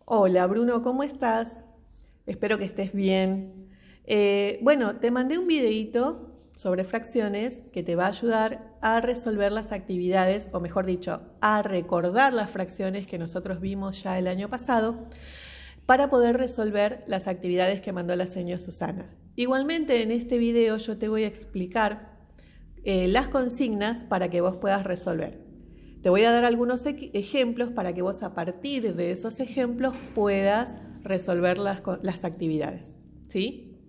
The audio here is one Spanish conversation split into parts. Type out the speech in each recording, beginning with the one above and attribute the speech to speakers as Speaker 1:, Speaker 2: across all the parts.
Speaker 1: Hola Bruno, ¿cómo estás? Espero que estés bien. Bueno, te mandé un videíto sobre fracciones que te va a ayudar a resolver las actividades, o mejor dicho, a recordar las fracciones que nosotros vimos ya el año pasado para poder resolver las actividades que mandó la señora Susana. Igualmente en este video yo te voy a explicar las consignas para que vos puedas resolver. Te voy a dar algunos ejemplos para que vos a partir de esos ejemplos puedas resolver las actividades. ¿Sí?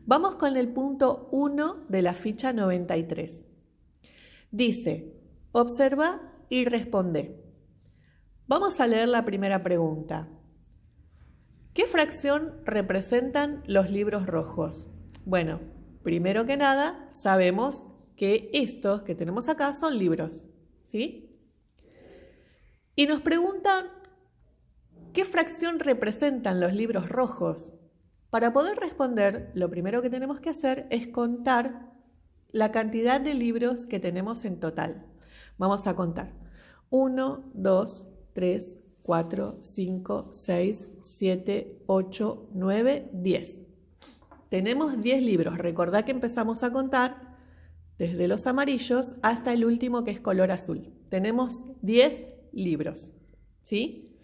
Speaker 1: Vamos con el punto 1 de la ficha 93. Dice, observa y responde. Vamos a leer la primera pregunta. ¿Qué fracción representan los libros rojos? Bueno, primero que nada, sabemos que estos que tenemos acá son libros, ¿sí? Y nos preguntan, ¿qué fracción representan los libros rojos? Para poder responder, lo primero que tenemos que hacer es contar la cantidad de libros que tenemos en total. Vamos a contar. 1, 2, 3, 4, 5, 6, 7, 8, 9, 10. Tenemos 10 libros. Recordá que empezamos a contar desde los amarillos hasta el último que es color azul. Tenemos 10 libros, ¿sí?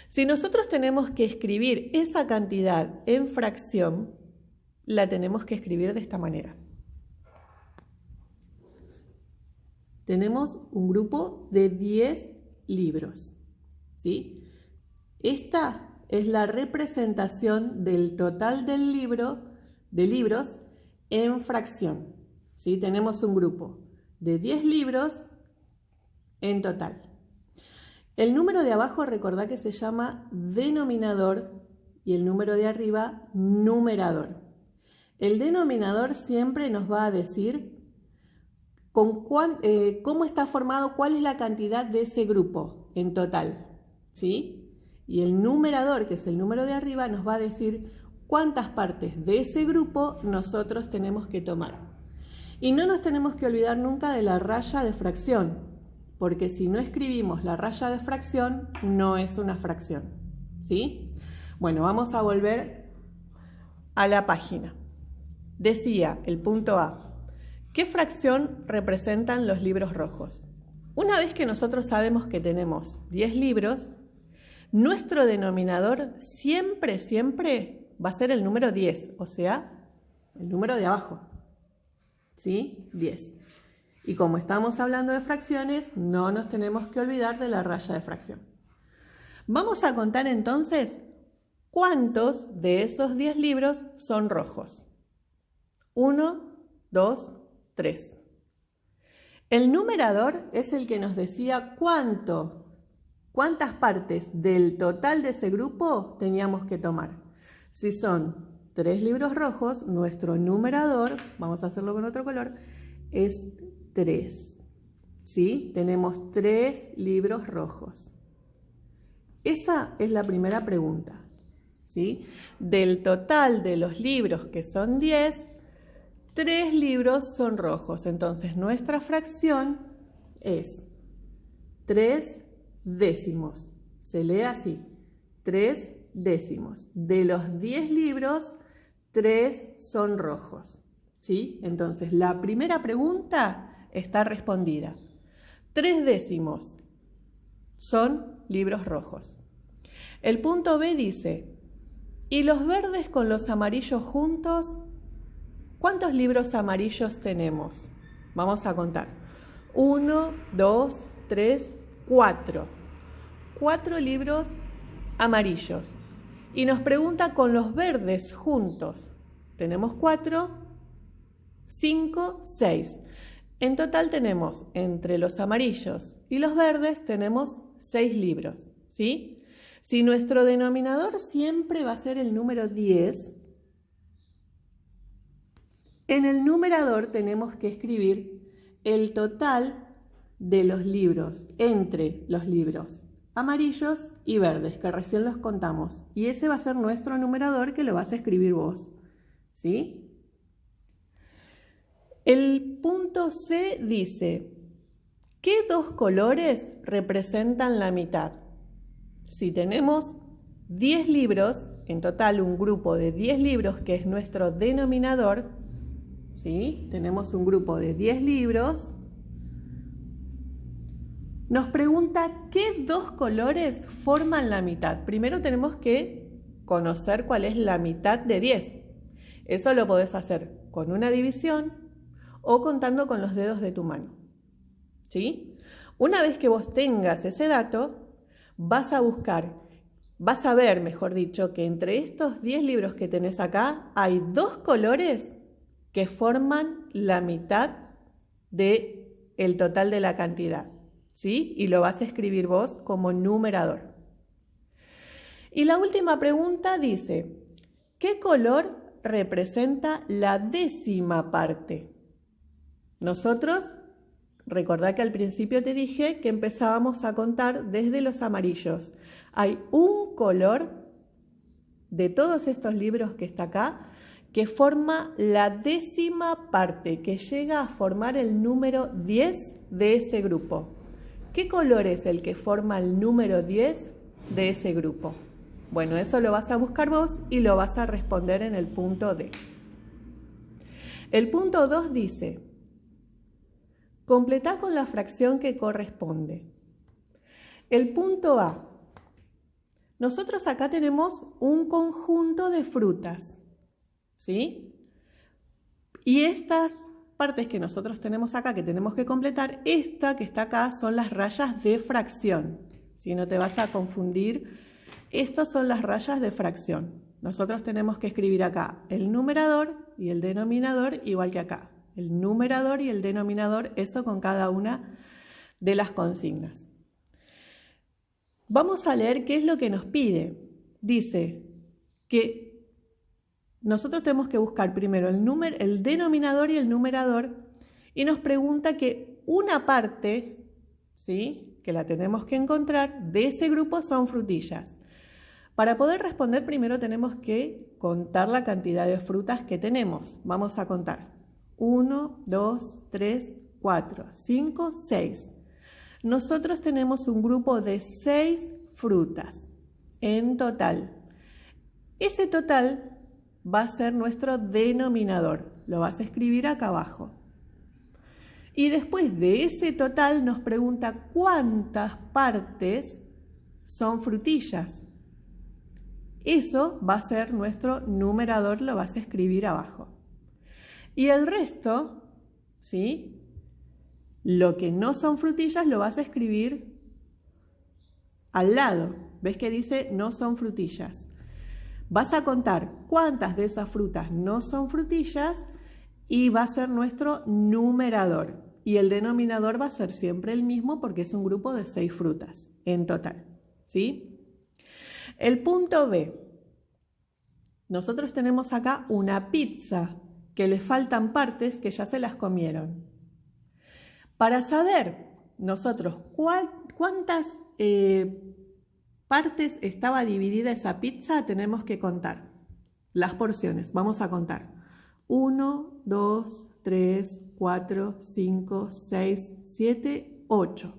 Speaker 1: Si nosotros tenemos que escribir esa cantidad en fracción, la tenemos que escribir de esta manera. Tenemos un grupo de 10 libros, ¿sí? Esta es la representación del total del libro, de libros en fracción, ¿sí? Tenemos un grupo de 10 libros en total. El número de abajo, recordá que se llama denominador y el número de arriba, numerador. El denominador siempre nos va a decir cómo está formado, cuál es la cantidad de ese grupo en total, ¿sí? Y el numerador, que es el número de arriba, nos va a decir cuántas partes de ese grupo nosotros tenemos que tomar. Y no nos tenemos que olvidar nunca de la raya de fracción, porque si no escribimos la raya de fracción, no es una fracción, ¿sí? Bueno, vamos a volver a la página. Decía el punto A, ¿qué fracción representan los libros rojos? Una vez que nosotros sabemos que tenemos 10 libros, nuestro denominador siempre va a ser el número 10, o sea, el número de abajo, ¿sí? 10. Y como estamos hablando de fracciones, no nos tenemos que olvidar de la raya de fracción. Vamos a contar entonces cuántos de esos 10 libros son rojos. 1, 2, 3. El numerador es el que nos decía cuántas partes del total de ese grupo teníamos que tomar. Si son 3 libros rojos, nuestro numerador, vamos a hacerlo con otro color, es 3, ¿sí? Tenemos 3 libros rojos. Esa es la primera pregunta, ¿sí? Del total de los libros, que son 10, 3 libros son rojos. Entonces, nuestra fracción es 3 décimos. Se lee así, 3 décimos. De los 10 libros, 3 son rojos, ¿sí? Entonces, la primera pregunta está respondida. 3 décimos son libros rojos. El punto B dice, ¿y los verdes con los amarillos juntos? ¿Cuántos libros amarillos tenemos? Vamos a contar. 1, 2, 3, 4. 4 libros amarillos. Y nos pregunta con los verdes juntos. Tenemos 4, 5, 6. En total tenemos, entre los amarillos y los verdes, tenemos 6 libros, ¿sí? Si nuestro denominador siempre va a ser el número 10, en el numerador tenemos que escribir el total de los libros, entre los libros amarillos y verdes, que recién los contamos. Y ese va a ser nuestro numerador que lo vas a escribir vos, ¿sí? El punto C dice, ¿qué dos colores representan la mitad? Si tenemos 10 libros, en total un grupo de 10 libros que es nuestro denominador, ¿sí? Tenemos un grupo de 10 libros. Nos pregunta qué dos colores forman la mitad. Primero tenemos que conocer cuál es la mitad de 10. Eso lo podés hacer con una división o contando con los dedos de tu mano, ¿sí? Una vez que vos tengas ese dato, vas a ver, mejor dicho, que entre estos 10 libros que tenés acá hay dos colores que forman la mitad del total de la cantidad, ¿sí? Y lo vas a escribir vos como numerador. Y la última pregunta dice, ¿qué color representa la décima parte? Nosotros, recordá que al principio te dije que empezábamos a contar desde los amarillos. Hay un color de todos estos libros que está acá que forma la décima parte, que llega a formar el número 10 de ese grupo. ¿Qué color es el que forma el número 10 de ese grupo? Bueno, eso lo vas a buscar vos y lo vas a responder en el punto D. El punto 2 dice, completá con la fracción que corresponde. El punto A. Nosotros acá tenemos un conjunto de frutas, ¿sí? Y estas partes que nosotros tenemos acá, que tenemos que completar, esta que está acá son las rayas de fracción. Si no te vas a confundir, estas son las rayas de fracción. Nosotros tenemos que escribir acá el numerador y el denominador igual que acá. El numerador y el denominador, eso con cada una de las consignas. Vamos a leer qué es lo que nos pide. Dice que nosotros tenemos que buscar primero el denominador y el numerador y nos pregunta que una parte, ¿sí?, que la tenemos que encontrar, de ese grupo son frutillas. Para poder responder primero tenemos que contar la cantidad de frutas que tenemos. Vamos a contar. 1, 2, 3, 4, 5, 6. Nosotros tenemos un grupo de 6 frutas en total. Ese total va a ser nuestro denominador. Lo vas a escribir acá abajo. Y después de ese total nos pregunta cuántas partes son frutillas. Eso va a ser nuestro numerador, lo vas a escribir abajo. Y el resto, ¿sí?, lo que no son frutillas lo vas a escribir al lado. ¿Ves que dice no son frutillas? Vas a contar cuántas de esas frutas no son frutillas y va a ser nuestro numerador. Y el denominador va a ser siempre el mismo porque es un grupo de 6 frutas en total, ¿sí? El punto B. Nosotros tenemos acá una pizza que le faltan partes que ya se las comieron. Para saber nosotros cuántas partes estaba dividida esa pizza, tenemos que contar las porciones. Vamos a contar. 1, 2, 3, 4, 5, 6, 7, 8.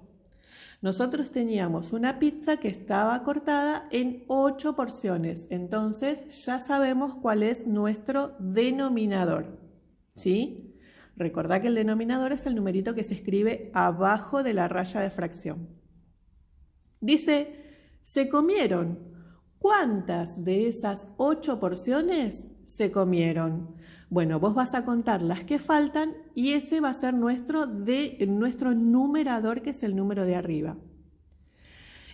Speaker 1: Nosotros teníamos una pizza que estaba cortada en 8 porciones. Entonces ya sabemos cuál es nuestro denominador, ¿sí? Recordá que el denominador es el numerito que se escribe abajo de la raya de fracción. Dice, se comieron. ¿Cuántas de esas 8 porciones se comieron? Bueno, vos vas a contar las que faltan y ese va a ser nuestro numerador, que es el número de arriba.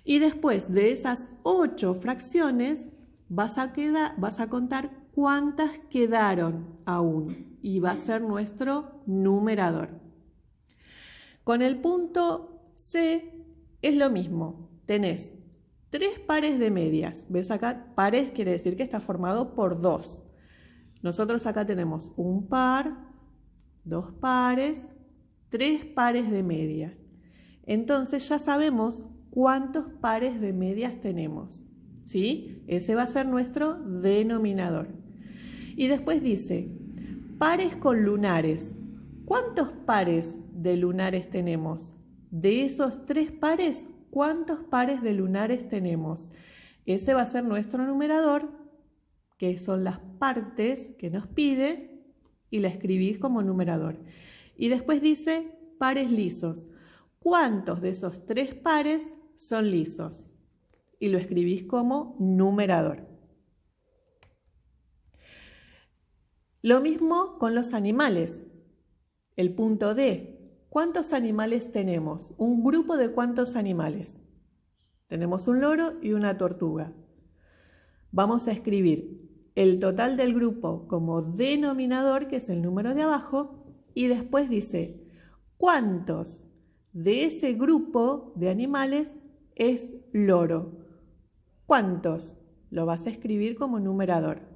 Speaker 1: Y después de esas 8 fracciones vas a contar cuántas quedaron aún y va a ser nuestro numerador. Con el punto C es lo mismo. Tenés 3 pares de medias. ¿Ves acá? Pares quiere decir que está formado por 2. Nosotros acá tenemos un par, 2 pares, 3 pares de medias. Entonces ya sabemos cuántos pares de medias tenemos, ¿sí? Ese va a ser nuestro denominador. Y después dice, pares con lunares. ¿Cuántos pares de lunares tenemos? De esos 3 pares, ¿cuántos pares de lunares tenemos? Ese va a ser nuestro numerador, que son las partes que nos pide, y la escribís como numerador. Y después dice pares lisos. ¿Cuántos de esos 3 pares son lisos? Y lo escribís como numerador. Lo mismo con los animales. El punto D. ¿Cuántos animales tenemos? Un grupo de ¿cuántos animales? Tenemos un loro y una tortuga. Vamos a escribir el total del grupo como denominador, que es el número de abajo, y después dice ¿cuántos de ese grupo de animales es loro? ¿Cuántos? Lo vas a escribir como numerador.